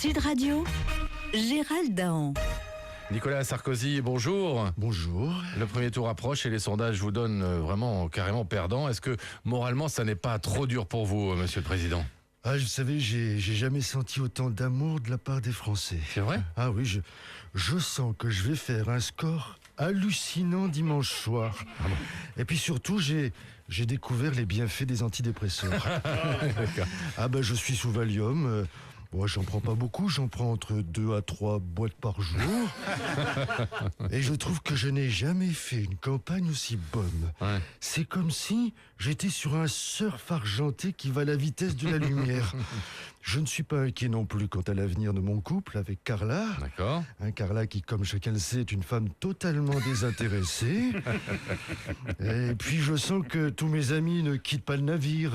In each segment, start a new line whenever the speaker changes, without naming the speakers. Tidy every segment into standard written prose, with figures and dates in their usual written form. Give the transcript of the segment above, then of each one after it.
Sud Radio, Gérald Dahan.
Nicolas Sarkozy, bonjour.
Bonjour.
Le premier tour approche et les sondages vous donnent vraiment carrément perdant. Est-ce que moralement ça n'est pas trop dur pour vous, monsieur le président ?
Ah, vous savez, j'ai jamais senti autant d'amour de la part des Français.
C'est vrai ?
Ah oui, je sens que je vais faire un score hallucinant dimanche soir.
Ah bon.
Et puis surtout, j'ai découvert les bienfaits des antidépresseurs. Ah ben, je suis sous Valium. Bon, j'en prends pas beaucoup, j'en prends entre 2 à 3 boîtes par jour. Et je trouve que je n'ai jamais fait une campagne aussi bonne.
Ouais.
C'est comme si j'étais sur un surf argenté qui va à la vitesse de la lumière. Je ne suis pas inquiet non plus quant à l'avenir de mon couple avec Carla.
D'accord.
Carla qui, comme chacun le sait, est une femme totalement désintéressée. Et puis je sens que tous mes amis ne quittent pas le navire.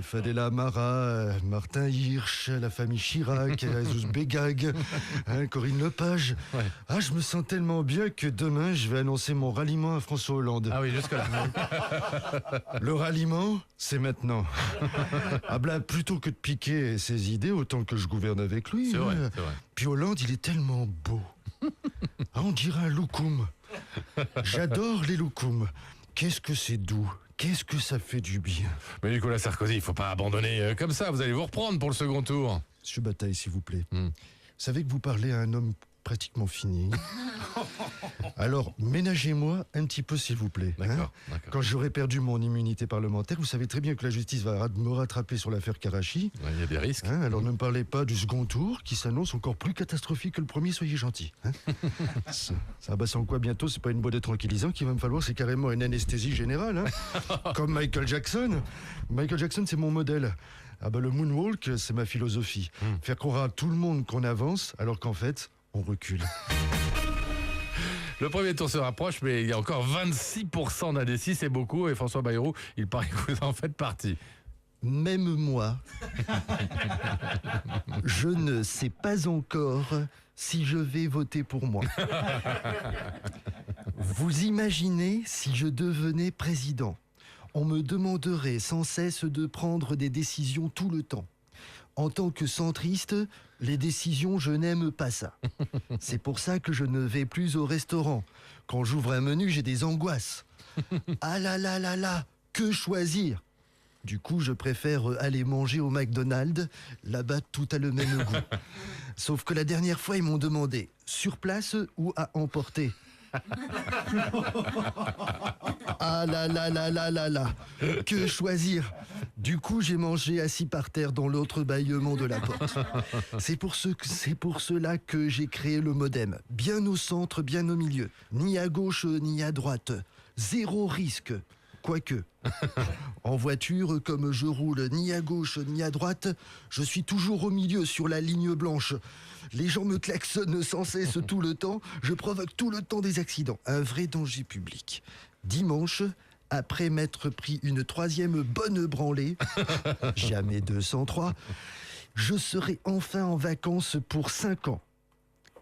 Fadela Amara, Martin Hirsch, la famille Chirac, Jesus Begag, Corinne Lepage.
Ouais.
Ah, je me sens tellement bien que demain, je vais annoncer mon ralliement à François Hollande.
Ah oui, jusque-là.
Le ralliement, c'est maintenant. Ah ben, plutôt que de piquer ses idées, autant que je gouverne avec lui.
C'est vrai, c'est vrai.
Puis Hollande, il est tellement beau. Ah, on dirait un loukoum. J'adore les loukoums. Qu'est-ce que c'est doux. Qu'est-ce que ça fait du bien.
Mais Nicolas Sarkozy, il faut pas abandonner comme ça. Vous allez vous reprendre pour le second tour.
Monsieur Bataille, s'il vous plaît. Vous savez que vous parlez à un homme pratiquement fini. Alors, ménagez-moi un petit peu, s'il vous plaît.
D'accord.
Quand j'aurai perdu mon immunité parlementaire, vous savez très bien que la justice va me rattraper sur l'affaire Karachi.
Il y a des risques.
Alors ne me parlez pas du second tour qui s'annonce encore plus catastrophique que le premier, soyez gentil. Ça va sans quoi bientôt, c'est pas une boîte tranquillisant qu'il va me falloir, c'est carrément une anesthésie générale. Comme Michael Jackson. Michael Jackson, c'est mon modèle. Ah bah le moonwalk, c'est ma philosophie. Faire croire à tout le monde qu'on avance, alors qu'en fait, on recule.
Le premier tour se rapproche, mais il y a encore 26% d'indécis, c'est beaucoup. Et François Bayrou, il paraît que vous en faites partie.
Même moi, je ne sais pas encore si je vais voter pour moi. Vous imaginez si je devenais président ? On me demanderait sans cesse de prendre des décisions tout le temps. En tant que centriste, les décisions, je n'aime pas ça. C'est pour ça que je ne vais plus au restaurant. Quand j'ouvre un menu, j'ai des angoisses. Ah là là là là, que choisir ? Du coup, je préfère aller manger au McDonald's. Là-bas, tout a le même goût. Sauf que la dernière fois, ils m'ont demandé sur place ou à emporter. Ah là là là là là là, que choisir ? Du coup, j'ai mangé assis par terre dans l'autre bâillement de la porte. C'est pour cela que j'ai créé le modem. Bien au centre, bien au milieu. Ni à gauche, ni à droite. Zéro risque. Quoique, en voiture, comme je roule ni à gauche ni à droite, je suis toujours au milieu sur la ligne blanche. Les gens me klaxonnent sans cesse tout le temps, je provoque tout le temps des accidents. Un vrai danger public. Dimanche, après m'être pris une 3e bonne branlée, jamais 203, je serai enfin en vacances pour 5 ans.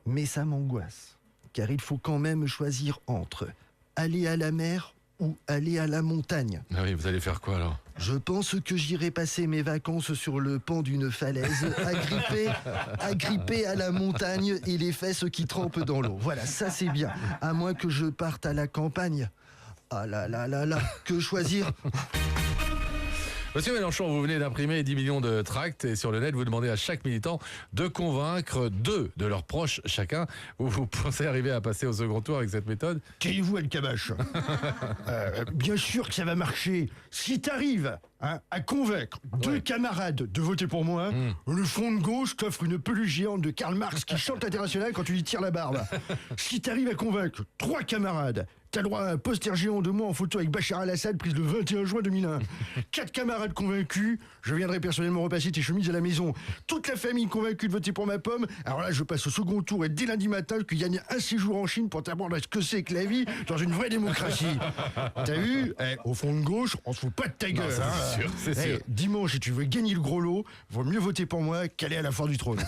Mais ça m'angoisse, car il faut quand même choisir entre aller à la mer ou aller à la montagne.
Ah oui, vous allez faire quoi alors ?
Je pense que j'irai passer mes vacances sur le pan d'une falaise, agrippé à la montagne et les fesses qui trempent dans l'eau. Voilà, ça c'est bien. À moins que je parte à la campagne. Ah là là là là, que choisir ?
Monsieur Mélenchon, vous venez d'imprimer 10 millions de tracts et sur le net, vous demandez à chaque militant de convaincre 2 de leurs proches chacun. Vous pensez arriver à passer au second tour avec cette méthode ?
Taisez-vous, El Kabache. Bien sûr que ça va marcher. Si t'arrives à convaincre 2 camarades de voter pour moi, le front de gauche t'offre une peluche géante de Karl Marx qui chante l'international quand tu lui tires la barbe. Si t'arrives à convaincre 3 camarades, t'as le droit à un poster géant de moi en photo avec Bachar al-Assad prise le 21 juin 2001. 4 camarades convaincus, je viendrai personnellement repasser tes chemises à la maison. Toute la famille convaincue de voter pour ma pomme. Alors là, je passe au second tour et dès lundi matin, je gagne un séjour en Chine pour t'apprendre ce que c'est que la vie dans une vraie démocratie. T'as vu ? Au fond de gauche, on se fout pas de ta gueule.
C'est sûr.
Dimanche, si tu veux gagner le gros lot, vaut mieux voter pour moi qu'aller à la foire du trône.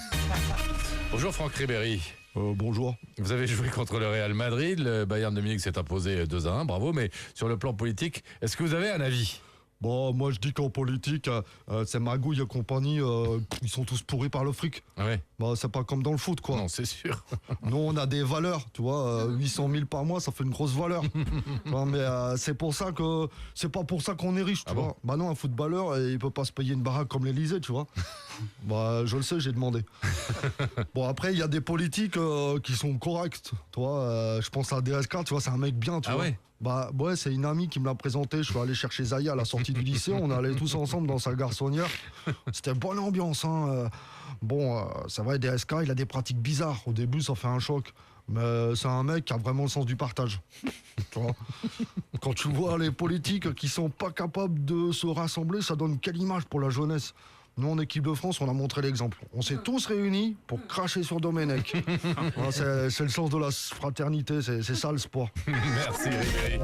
Bonjour Franck Ribéry.
Bonjour.
Vous avez joué contre le Real Madrid, le Bayern de Munich s'est imposé 2-1, bravo, mais sur le plan politique, est-ce que vous avez un avis ?
Bon, moi je dis qu'en politique, c'est Magouille et compagnie, ils sont tous pourris par le fric.
Ouais.
Bah, c'est pas comme dans le foot, quoi.
Non, c'est sûr.
Nous, on a des valeurs, tu vois. 800 000 par mois, ça fait une grosse valeur. Non, mais c'est pour ça que c'est pas pour ça qu'on est riche, tu vois. Bah non, un footballeur, il peut pas se payer une baraque comme l'Elysée, tu vois. Bah, je le sais, j'ai demandé. Bon, après, il y a des politiques qui sont corrects, tu vois. Je pense à DSK, tu vois, c'est un mec bien, tu vois.
Ouais.
Bah ouais, c'est une amie qui me l'a présenté. Je suis allé chercher Zaya à la sortie du lycée. On allait tous ensemble dans sa garçonnière. C'était bonne ambiance, hein. Bon, c'est vrai, DSK, il a des pratiques bizarres. Au début, ça fait un choc. Mais c'est un mec qui a vraiment le sens du partage. Tu vois. Quand tu vois les politiques qui sont pas capables de se rassembler, ça donne quelle image pour la jeunesse? Nous, en équipe de France, on a montré l'exemple. On s'est tous réunis pour cracher sur Domenech. C'est le sens de la fraternité, c'est ça le sport.
Merci Ribéry.